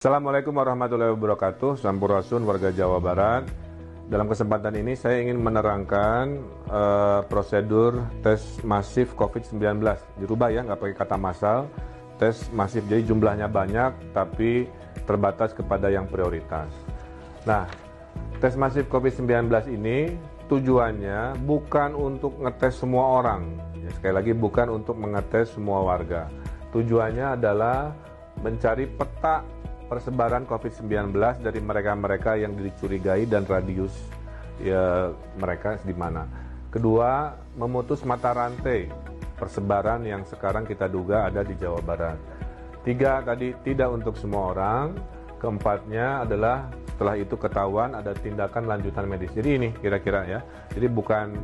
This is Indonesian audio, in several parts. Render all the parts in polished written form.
Assalamualaikum warahmatullahi wabarakatuh. Sampurasun warga Jawa Barat. Dalam kesempatan ini saya ingin menerangkan prosedur tes masif COVID-19. Dirubah ya, nggak pakai kata massal. Tes masif, jadi jumlahnya banyak tapi terbatas kepada yang prioritas. Nah, tes masif COVID-19 ini tujuannya bukan untuk ngetes semua orang. Ya, sekali lagi bukan untuk mengetes semua warga. Tujuannya adalah mencari peta persebaran COVID-19 dari mereka-mereka yang dicurigai dan radius ya mereka di mana. Kedua, memutus mata rantai persebaran yang sekarang kita duga ada di Jawa Barat. Tiga, tadi tidak untuk semua orang. Keempatnya adalah setelah itu ketahuan ada tindakan lanjutan medis. Jadi ini kira-kira ya. Jadi bukan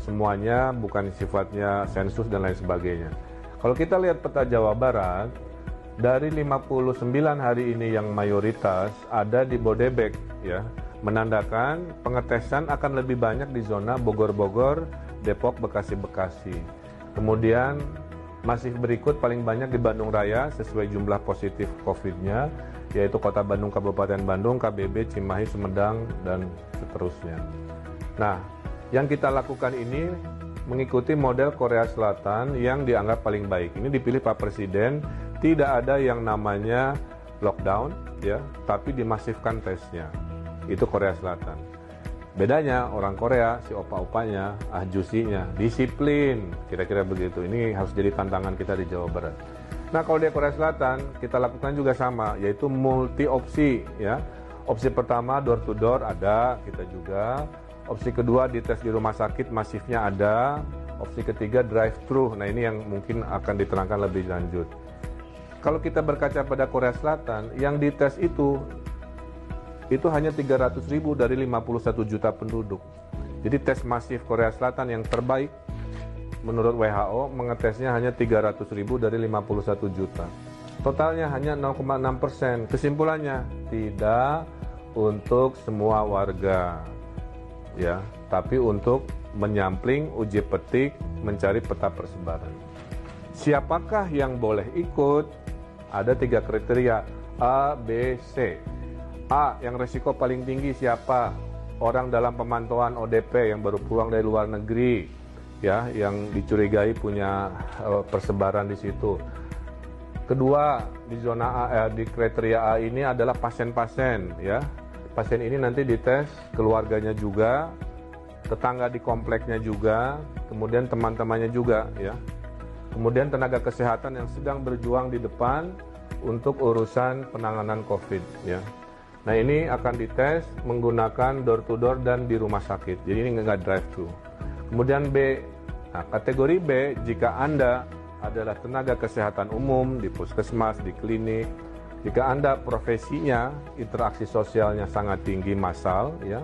semuanya, bukan sifatnya sensus dan lain sebagainya. Kalau kita lihat peta Jawa Barat, dari 59 hari ini yang mayoritas ada di Bodebek ya, menandakan pengetesan akan lebih banyak di zona Bogor-Bogor, Depok, Bekasi-Bekasi. Kemudian masih berikut paling banyak di Bandung Raya sesuai jumlah positif COVID-nya, yaitu Kota Bandung, Kabupaten Bandung, KBB, Cimahi, Sumedang, dan seterusnya. Nah, yang kita lakukan ini mengikuti model Korea Selatan yang dianggap paling baik. Ini dipilih Pak Presiden. Tidak ada yang namanya lockdown, ya, tapi dimasifkan tesnya. Itu Korea Selatan. Bedanya orang Korea, si opa-opanya, ahjusinya, disiplin, kira-kira begitu. Ini harus jadi tantangan kita di Jawa Barat. Nah, kalau di Korea Selatan, kita lakukan juga sama, yaitu multi opsi, ya. Opsi pertama door to door ada, kita juga. Opsi kedua dites di rumah sakit masifnya ada. Opsi ketiga drive thru. Nah, ini yang mungkin akan diterangkan lebih lanjut. Kalau kita berkaca pada Korea Selatan, yang dites itu hanya 300.000 dari 51 juta penduduk. Jadi tes masif Korea Selatan yang terbaik menurut WHO mengetesnya hanya 300.000 dari 51 juta. Totalnya hanya 0,6%. Kesimpulannya, tidak untuk semua warga, ya, tapi untuk menyampling, uji petik, mencari peta persebaran. Siapakah yang boleh ikut? Ada 3 kriteria, A, B, C. A, yang resiko paling tinggi siapa? Orang dalam pemantauan ODP yang baru pulang dari luar negeri, ya, yang dicurigai punya persebaran di situ. Kedua, di zona A, di kriteria A ini adalah pasien-pasien, ya. Pasien ini nanti dites keluarganya juga, tetangga di kompleknya juga, kemudian teman-temannya juga, ya. Kemudian tenaga kesehatan yang sedang berjuang di depan untuk urusan penanganan COVID, ya. Nah, ini akan dites menggunakan door to door dan di rumah sakit. Jadi ini nggak drive thru. Kemudian B, nah kategori B, jika Anda adalah tenaga kesehatan umum di puskesmas, di klinik, jika Anda profesinya interaksi sosialnya sangat tinggi massal, ya.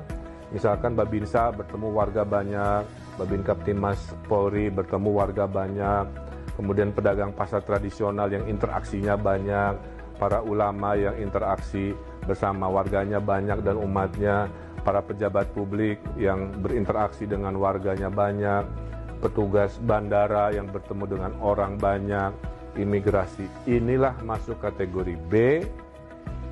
Misalkan Babinsa bertemu warga banyak, Babin Kaptimas Polri bertemu warga banyak, kemudian pedagang pasar tradisional yang interaksinya banyak, para ulama yang interaksi bersama warganya banyak dan umatnya, para pejabat publik yang berinteraksi dengan warganya banyak, petugas bandara yang bertemu dengan orang banyak, imigrasi. Inilah masuk kategori B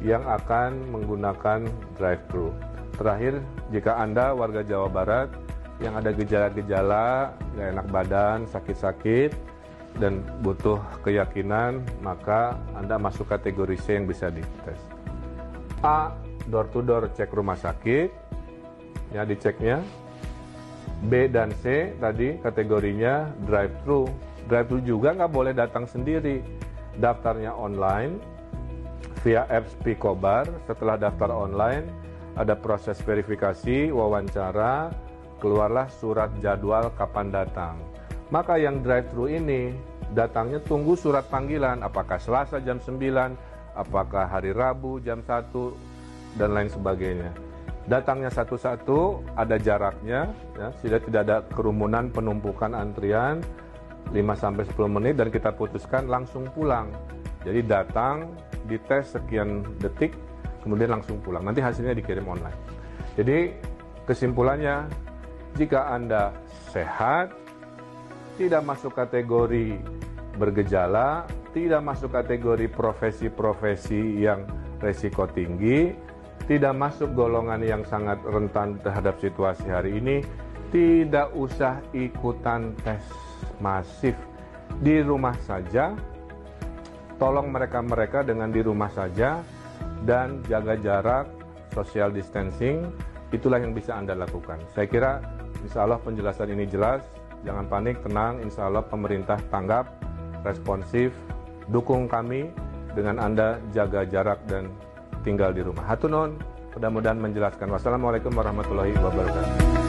yang akan menggunakan drive-thru. Terakhir, jika Anda warga Jawa Barat yang ada gejala-gejala, nggak enak badan, sakit-sakit, dan butuh keyakinan, maka Anda masuk kategori C yang bisa dites. A, door to door cek rumah sakit, ya diceknya. B dan C tadi kategorinya drive thru. Drive thru juga nggak boleh datang sendiri. Daftarnya online via apps Picobar. Setelah daftar online, ada proses verifikasi, wawancara, keluarlah surat jadwal kapan datang. Maka yang drive-thru ini datangnya tunggu surat panggilan, apakah Selasa jam 9, apakah hari Rabu jam 1, dan lain sebagainya. Datangnya satu-satu, ada jaraknya, ya, sehingga tidak ada kerumunan penumpukan antrian, 5-10 menit, dan kita putuskan langsung pulang. Jadi datang, dites sekian detik, kemudian langsung pulang. Nanti hasilnya dikirim online. Jadi kesimpulannya, jika Anda sehat, tidak masuk kategori bergejala, tidak masuk kategori profesi-profesi yang resiko tinggi, tidak masuk golongan yang sangat rentan terhadap situasi hari ini, tidak usah ikutan tes masif. Di rumah saja, tolong mereka-mereka dengan di rumah saja, dan jaga jarak, social distancing, itulah yang bisa Anda lakukan. Saya kira insya Allah penjelasan ini jelas, jangan panik, tenang, insya Allah pemerintah tanggap, responsif, dukung kami dengan Anda jaga jarak dan tinggal di rumah. Hatur nuhun, mudah-mudahan menjelaskan. Wassalamualaikum warahmatullahi wabarakatuh.